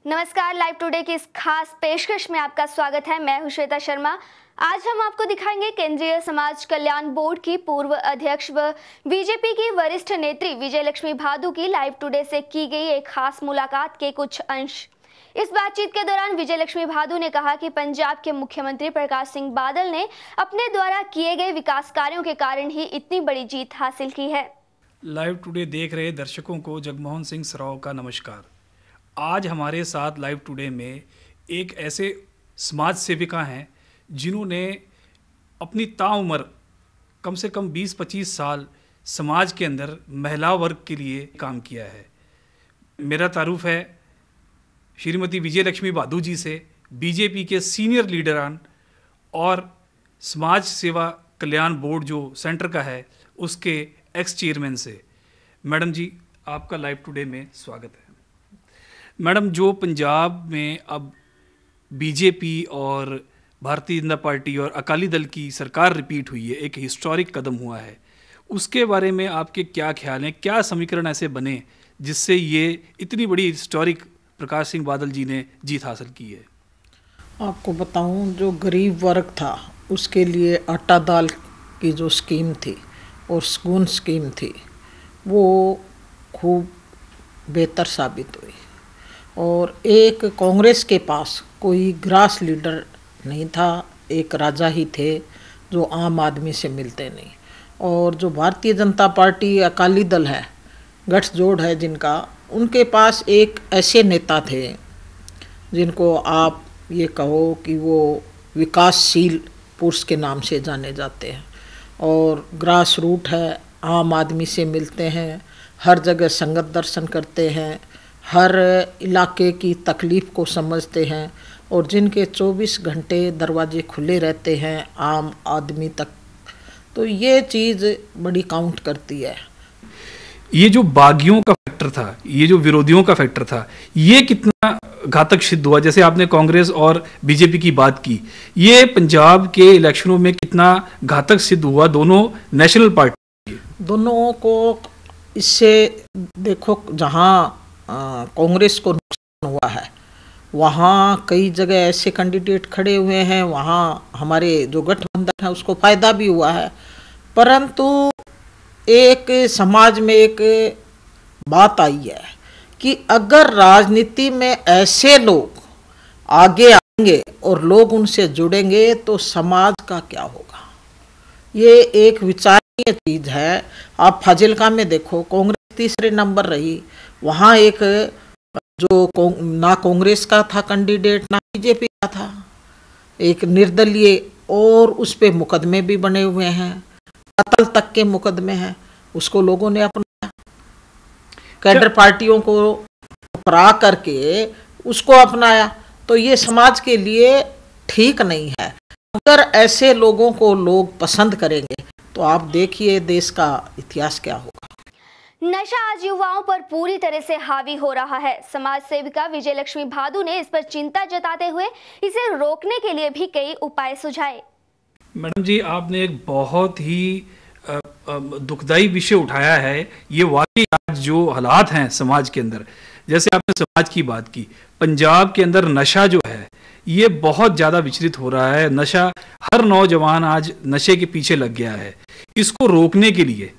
नमस्कार, live today की इस खास पेशकश में आपका स्वागत है। मैं हूं श्वेता शर्मा। आज हम आपको दिखाएंगे केंद्रीय समाज कल्याण बोर्ड की पूर्व अध्यक्ष व बीजेपी की वरिष्ठ नेत्री विजय लक्ष्मी भादु की लाइव टुडे से की गई एक खास मुलाकात के कुछ अंश। इस बातचीत के दौरान विजय लक्ष्मी भादु ने कहा कि पंजाब के मुख्यमंत्री प्रकाश सिंह बादल ने अपने द्वारा किए गए विकास कार्यों के कारण ही इतनी बड़ी जीत हासिल की है। लाइव टुडे देख रहे दर्शकों को जगमोहन सिंह सराव का नमस्कार। आज हमारे साथ लाइव टुडे में एक ऐसे समाज सेविका हैं जिन्होंने अपनी ताउम्र कम से कम 20-25 साल समाज के अंदर महिला वर्ग के लिए काम किया है। मेरा तारुफ है श्रीमती विजय लक्ष्मी भादु जी से, बीजेपी के सीनियर लीडरान और समाज सेवा कल्याण बोर्ड जो सेंटर का है उसके एक्स चेयरमैन से। मैडम जी, आपका लाइव टुडे में स्वागत है। मैडम, जो पंजाब में अब बीजेपी और भारतीय जनता पार्टी और अकाली दल की सरकार रिपीट हुई है, एक हिस्टोरिक कदम हुआ है, उसके बारे में आपके क्या ख्याल हैं? क्या समीकरण ऐसे बने जिससे ये इतनी बड़ी हिस्टोरिक प्रकाश सिंह बादल जी ने जीत हासिल की है? आपको बताऊं, जो गरीब वर्ग था उसके लिए आटा दाल की जो स्कीम थी और स्कूल स्कीम थी वो खूब बेहतर साबित हुई। और एक कांग्रेस के पास कोई ग्रास लीडर नहीं था, एक राजा ही थे जो आम आदमी से मिलते नहीं। और जो भारतीय जनता पार्टी अकाली दल है, गठजोड़ है जिनका, उनके पास एक ऐसे नेता थे जिनको आप ये कहो कि वो विकासशील पुरुष के नाम से जाने जाते हैं और ग्रास रूट है, आम आदमी से मिलते हैं, हर जगह संगत दर्शन करते हैं, हर इलाके की तकलीफ़ को समझते हैं और जिनके 24 घंटे दरवाजे खुले रहते हैं आम आदमी तक। तो ये चीज़ बड़ी काउंट करती है। ये जो बागियों का फैक्टर था, ये जो विरोधियों का फैक्टर था, ये कितना घातक सिद्ध हुआ? जैसे आपने कांग्रेस और बीजेपी की बात की, ये पंजाब के इलेक्शनों में कितना घातक सिद्ध हुआ? दोनों नेशनल पार्टी, दोनों को इससे देखो, जहाँ कांग्रेस को नुकसान हुआ है वहाँ कई जगह ऐसे कैंडिडेट खड़े हुए हैं, वहाँ हमारे जो गठबंधन है उसको फायदा भी हुआ है। परंतु एक समाज में एक बात आई है कि अगर राजनीति में ऐसे लोग आगे आएंगे और लोग उनसे जुड़ेंगे तो समाज का क्या होगा। ये एक विचारणीय चीज़ है। आप फाजिलका में देखो, कांग्रेस तीसरे नंबर रही, वहाँ एक जो ना कांग्रेस का था कैंडिडेट ना बीजेपी का था, एक निर्दलीय, और उस पे मुकदमे भी बने हुए हैं, कत्ल तक के मुकदमे हैं। उसको लोगों ने अपनाया, कैडर पार्टियों को परा करके उसको अपनाया। तो ये समाज के लिए ठीक नहीं है। अगर ऐसे लोगों को लोग पसंद करेंगे तो आप देखिए देश का इतिहास क्या होगा। नशा आज युवाओं पर पूरी तरह से हावी हो रहा है। समाज सेविका विजय लक्ष्मी भादु ने इस पर चिंता जताते हुए इसे रोकने के लिए भी कई उपाय सुझाए। मैडम जी, आपने एक बहुत ही दुखदाई विषय उठाया है। ये वाकई आज जो हालात हैं समाज के अंदर, जैसे आपने समाज की बात की, पंजाब के अंदर नशा जो है ये बहुत ज़्यादा विचलित हो रहा है। नशा, हर नौजवान आज नशे के पीछे लग गया है। इसको रोकने के लिए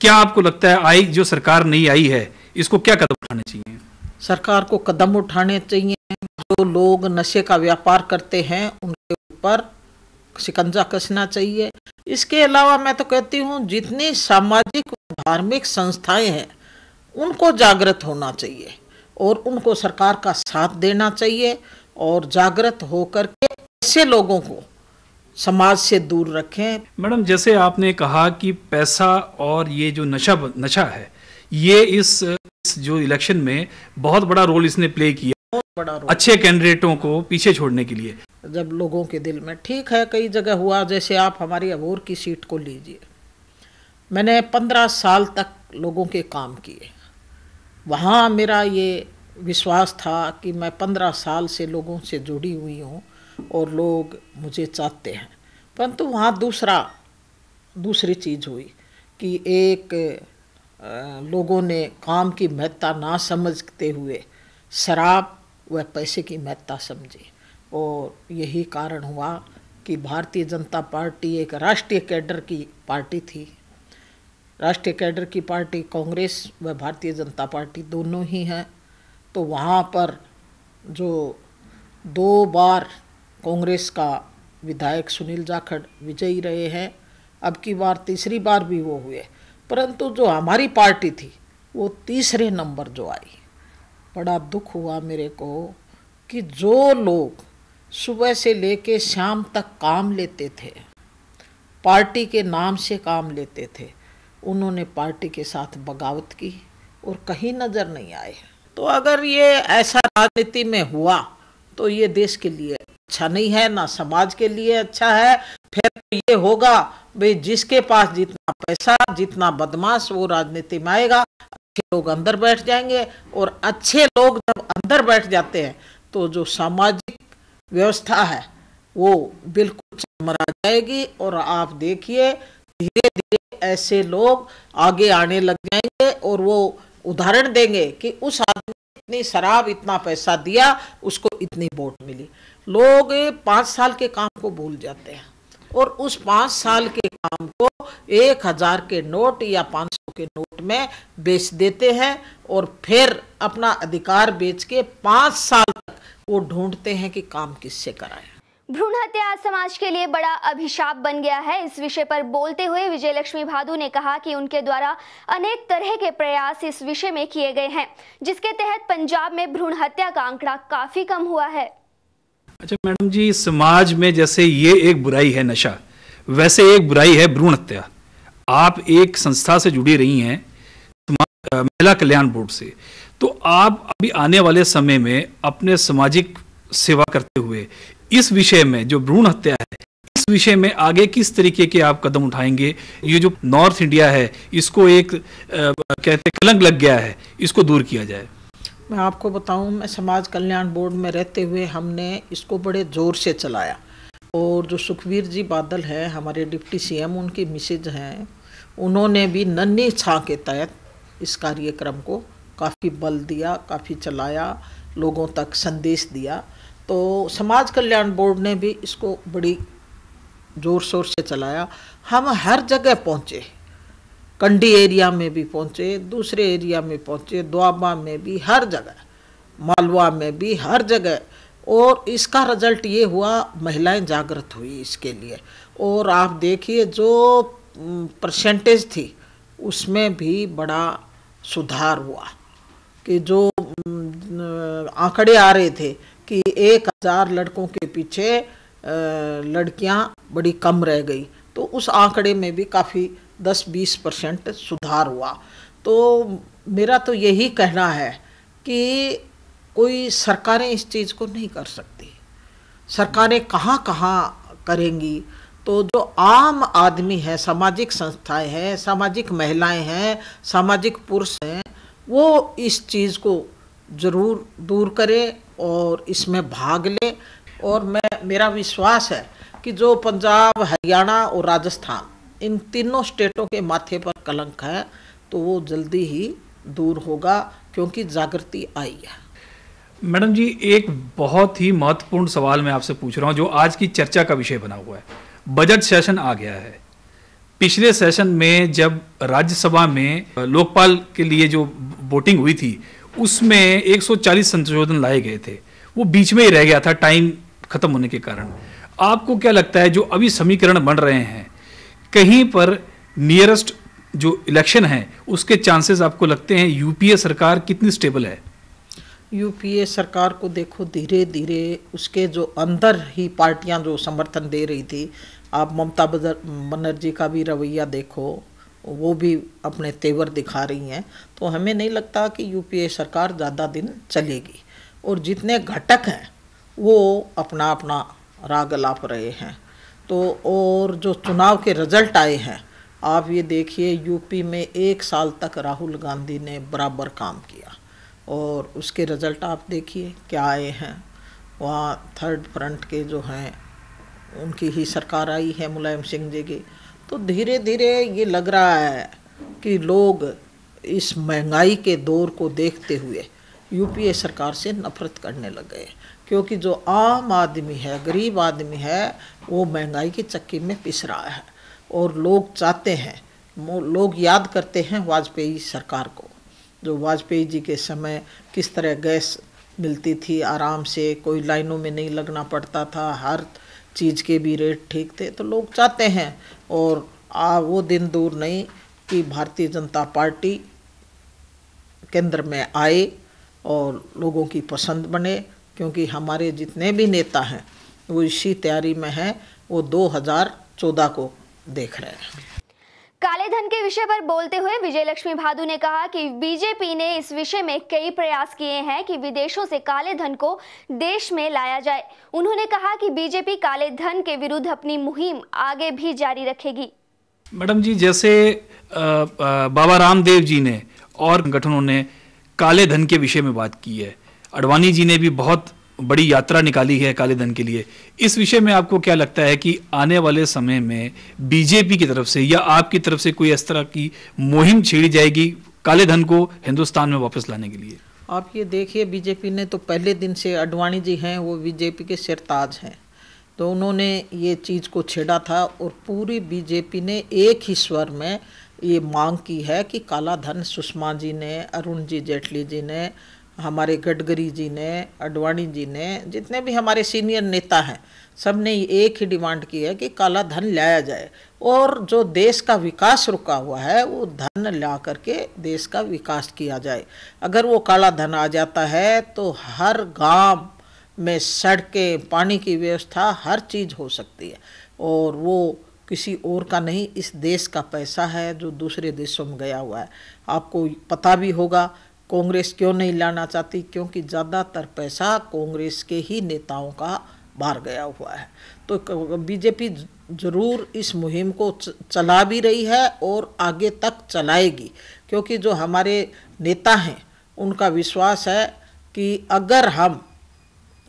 क्या आपको लगता है, आई जो सरकार नई आई है, इसको क्या कदम उठाने चाहिए? सरकार को कदम उठाने चाहिए। जो लोग नशे का व्यापार करते हैं उनके ऊपर शिकंजा कसना चाहिए। इसके अलावा मैं तो कहती हूँ जितनी सामाजिक धार्मिक संस्थाएं हैं उनको जागृत होना चाहिए और उनको सरकार का साथ देना चाहिए और जागृत होकर के ऐसे लोगों को समाज से दूर रखें। मैडम, जैसे आपने कहा कि पैसा और ये जो नशा है, ये इस जो इलेक्शन में बहुत बड़ा रोल इसने प्ले किया, बहुत बड़ा रोल, अच्छे कैंडिडेटों को पीछे छोड़ने के लिए। जब लोगों के दिल में, ठीक है, कई जगह हुआ, जैसे आप हमारी अबोर की सीट को लीजिए, मैंने 15 साल तक लोगों के काम किए। वहाँ मेरा ये विश्वास था कि मैं 15 साल से लोगों से जुड़ी हुई हूँ और लोग मुझे चाहते हैं। परंतु वहाँ दूसरी चीज़ हुई कि एक लोगों ने काम की महत्ता ना समझते हुए शराब व पैसे की महत्ता समझी। और यही कारण हुआ कि भारतीय जनता पार्टी एक राष्ट्रीय कैडर की पार्टी थी। राष्ट्रीय कैडर की पार्टी कांग्रेस व भारतीय जनता पार्टी दोनों ही हैं। तो वहाँ पर जो 2 बार कांग्रेस का विधायक सुनील जाखड़ विजयी रहे हैं, अब की बार तीसरी बार भी वो हुए, परंतु जो हमारी पार्टी थी वो तीसरे नंबर जो आई। बड़ा दुख हुआ मेरे को कि जो लोग सुबह से लेके शाम तक काम लेते थे, पार्टी के नाम से काम लेते थे, उन्होंने पार्टी के साथ बगावत की और कहीं नज़र नहीं आए। तो अगर ये ऐसा राजनीति में हुआ तो ये देश के लिए अच्छा नहीं है, ना समाज के लिए अच्छा है। फिर तो ये होगा भाई जिसके पास जितना पैसा, जितना बदमाश, वो राजनीति में आएगा, अच्छे लोग अंदर बैठ जाएंगे। और अच्छे लोग जब अंदर बैठ जाते हैं तो जो सामाजिक व्यवस्था है वो बिल्कुल चरमरा जाएगी। और आप देखिए धीरे धीरे ऐसे लोग आगे आने लग जाएंगे और वो उदाहरण देंगे कि उस आदमी ने इतनी शराब, इतना पैसा दिया, उसको इतनी वोट मिली। लोग 5 साल के काम को भूल जाते हैं और उस 5 साल के काम को 1000 के नोट या 500 के नोट में बेच देते हैं और फिर अपना अधिकार बेच के 5 साल तक वो ढूंढते हैं कि काम किससे कराएं। भ्रूण हत्या आज समाज के लिए बड़ा अभिशाप बन गया है। इस विषय पर बोलते हुए विजयलक्ष्मी भादु ने कहा कि उनके द्वारा अनेक तरह के प्रयास इस विषय में किए गए हैं, जिसके तहत पंजाब में भ्रूण हत्या का आंकड़ा काफी कम हुआ है। अच्छा मैडम जी, समाज में जैसे ये एक बुराई है नशा, वैसे एक बुराई है भ्रूण हत्या। आप एक संस्था से जुड़ी रही हैं, महिला कल्याण बोर्ड से, तो आप अभी आने वाले समय में अपने सामाजिक सेवा करते हुए इस विषय में जो भ्रूण हत्या है, इस विषय में आगे किस तरीके के आप कदम उठाएंगे? ये जो नॉर्थ इंडिया है, इसको एक कहते कलंक लग गया है, इसको दूर किया जाए। मैं आपको बताऊं, मैं समाज कल्याण बोर्ड में रहते हुए हमने इसको बड़े ज़ोर से चलाया। और जो सुखबीर जी बादल हैं, हमारे डिप्टी सीएम, उनकी मिसेज हैं, उन्होंने भी नन्ही छां के तहत इस कार्यक्रम को काफ़ी बल दिया, काफ़ी चलाया, लोगों तक संदेश दिया। तो समाज कल्याण बोर्ड ने भी इसको बड़ी ज़ोर शोर से चलाया। हम हर जगह पहुँचे, कंडी एरिया में भी पहुँचे, दूसरे एरिया में पहुँचे, दोआबा में भी, हर जगह, मालवा में भी, हर जगह। और इसका रिजल्ट ये हुआ, महिलाएं जागृत हुई इसके लिए। और आप देखिए जो परसेंटेज थी उसमें भी बड़ा सुधार हुआ कि जो आंकड़े आ रहे थे कि 1000 लड़कों के पीछे लड़कियां बड़ी कम रह गई, तो उस आंकड़े में भी काफ़ी 10-20% सुधार हुआ। तो मेरा तो यही कहना है कि कोई सरकारें इस चीज़ को नहीं कर सकती। सरकारें कहाँ कहाँ करेंगी? तो जो आम आदमी है, सामाजिक संस्थाएं हैं, सामाजिक महिलाएं हैं, सामाजिक पुरुष हैं, वो इस चीज़ को ज़रूर दूर करें और इसमें भाग लें। और मेरा विश्वास है कि जो पंजाब, हरियाणा और राजस्थान, इन तीनों स्टेटों के माथे पर कलंक है, तो वो जल्दी ही दूर होगा, क्योंकि जागृति आई है। मैडम जी, एक बहुत ही महत्वपूर्ण सवाल मैं आपसे पूछ रहा हूं, जो आज की चर्चा का विषय बना हुआ है। बजट सेशन आ गया है। पिछले सेशन में जब राज्यसभा में लोकपाल के लिए जो वोटिंग हुई थी, उसमें 140 संशोधन लाए गए थे, वो बीच में ही रह गया था टाइम खत्म होने के कारण। आपको क्या लगता है, जो अभी समीकरण बन रहे हैं, कहीं पर नियरेस्ट जो इलेक्शन है उसके चांसेस आपको लगते हैं? यूपीए सरकार कितनी स्टेबल है? यूपीए सरकार को देखो, धीरे धीरे उसके जो अंदर ही पार्टियां जो समर्थन दे रही थी, आप ममता बनर्जी का भी रवैया देखो, वो भी अपने तेवर दिखा रही हैं। तो हमें नहीं लगता कि यूपीए सरकार ज़्यादा दिन चलेगी। और जितने घटक हैं वो अपना अपना राग अलाप रहे हैं। तो और जो चुनाव के रिजल्ट आए हैं, आप ये देखिए, यूपी में 1 साल तक राहुल गांधी ने बराबर काम किया और उसके रिजल्ट आप देखिए क्या आए हैं। वहाँ थर्ड फ्रंट के जो हैं उनकी ही सरकार आई है, मुलायम सिंह जी की। तो धीरे धीरे ये लग रहा है कि लोग इस महंगाई के दौर को देखते हुए यूपीए सरकार से नफरत करने लग गए, क्योंकि जो आम आदमी है, गरीब आदमी है, वो महंगाई की चक्की में पिस रहा है। और लोग चाहते हैं, लोग याद करते हैं वाजपेयी सरकार को, जो वाजपेयी जी के समय किस तरह गैस मिलती थी आराम से, कोई लाइनों में नहीं लगना पड़ता था, हर चीज़ के भी रेट ठीक थे। तो लोग चाहते हैं, और वो दिन दूर नहीं कि भारतीय जनता पार्टी केंद्र में आए और लोगों की पसंद बने, क्योंकि हमारे जितने भी नेता हैं वो इसी तैयारी में हैं, वो 2014 को देख रहे हैं। काले धन के विषय पर बोलते हुए विजय लक्ष्मी भादु ने कहा कि बीजेपी ने इस विषय में कई प्रयास किए हैं कि विदेशों से काले धन को देश में लाया जाए। उन्होंने कहा कि बीजेपी काले धन के विरुद्ध अपनी मुहिम आगे भी जारी रखेगी। मैडम जी, जैसे बाबा रामदेव जी ने और संगठनों ने काले धन के विषय में बात की है, अडवाणी जी ने भी बहुत बड़ी यात्रा निकाली है काले धन के लिए। इस विषय में आपको क्या लगता है कि आने वाले समय में बीजेपी की तरफ से या आपकी तरफ से कोई इस तरह की मुहिम छेड़ी जाएगी काले धन को हिंदुस्तान में वापस लाने के लिए? आप ये देखिए, बीजेपी ने तो पहले दिन से, अडवाणी जी हैं वो बीजेपी के सिरताज हैं, तो उन्होंने ये चीज़ को छेड़ा था और पूरी बीजेपी ने एक ही स्वर में ये मांग की है कि काला धन, सुषमा जी ने, अरुण जी जेटली जी ने, हमारे गडकरी जी ने, अडवाणी जी ने, जितने भी हमारे सीनियर नेता हैं, सब ने एक ही डिमांड की है कि काला धन लाया जाए और जो देश का विकास रुका हुआ है वो धन ला करके देश का विकास किया जाए। अगर वो काला धन आ जाता है तो हर गांव में सड़कें, पानी की व्यवस्था, हर चीज़ हो सकती है, और वो किसी और का नहीं, इस देश का पैसा है जो दूसरे देशों में गया हुआ है। आपको पता भी होगा कांग्रेस क्यों नहीं लाना चाहती, क्योंकि ज़्यादातर पैसा कांग्रेस के ही नेताओं का बाहर गया हुआ है। तो बीजेपी ज़रूर इस मुहिम को चला भी रही है और आगे तक चलाएगी, क्योंकि जो हमारे नेता हैं उनका विश्वास है कि अगर हम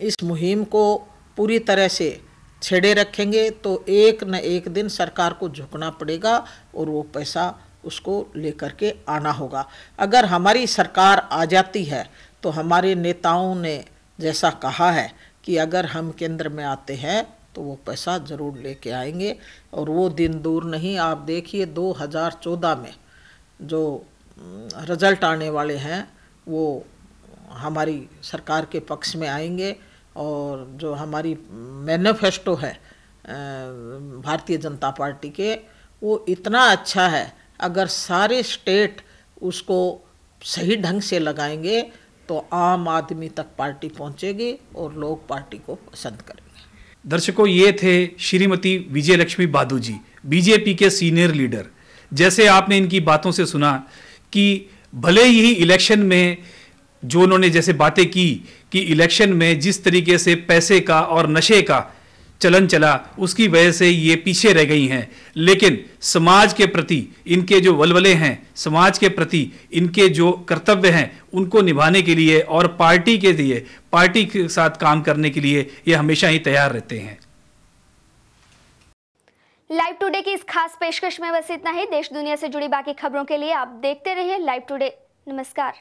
इस मुहिम को पूरी तरह से छेड़े रखेंगे तो एक न एक दिन सरकार को झुकना पड़ेगा और वो पैसा उसको लेकर के आना होगा। अगर हमारी सरकार आ जाती है तो हमारे नेताओं ने जैसा कहा है कि अगर हम केंद्र में आते हैं तो वो पैसा ज़रूर लेके आएंगे, और वो दिन दूर नहीं। आप देखिए 2014 में जो रिजल्ट आने वाले हैं वो हमारी सरकार के पक्ष में आएंगे, और जो हमारी मैनिफेस्टो है भारतीय जनता पार्टी के, वो इतना अच्छा है। अगर सारे स्टेट उसको सही ढंग से लगाएंगे तो आम आदमी तक पार्टी पहुंचेगी और लोग पार्टी को पसंद करेंगे। दर्शकों, ये थे श्रीमती विजय लक्ष्मी भादु जी, बीजेपी के सीनियर लीडर। जैसे आपने इनकी बातों से सुना कि भले ही इलेक्शन में जो उन्होंने जैसे बातें की कि इलेक्शन में जिस तरीके से पैसे का और नशे का चलन चला उसकी वजह से ये पीछे रह गई हैं, लेकिन समाज के प्रति इनके जो वलवले हैं, समाज के प्रति इनके जो कर्तव्य हैं, उनको निभाने के लिए और पार्टी के लिए, पार्टी के साथ काम करने के लिए ये हमेशा ही तैयार रहते हैं। लाइव टुडे की इस खास पेशकश में बस इतना ही। देश दुनिया से जुड़ी बाकी खबरों के लिए आप देखते रहिए लाइव टुडे। नमस्कार।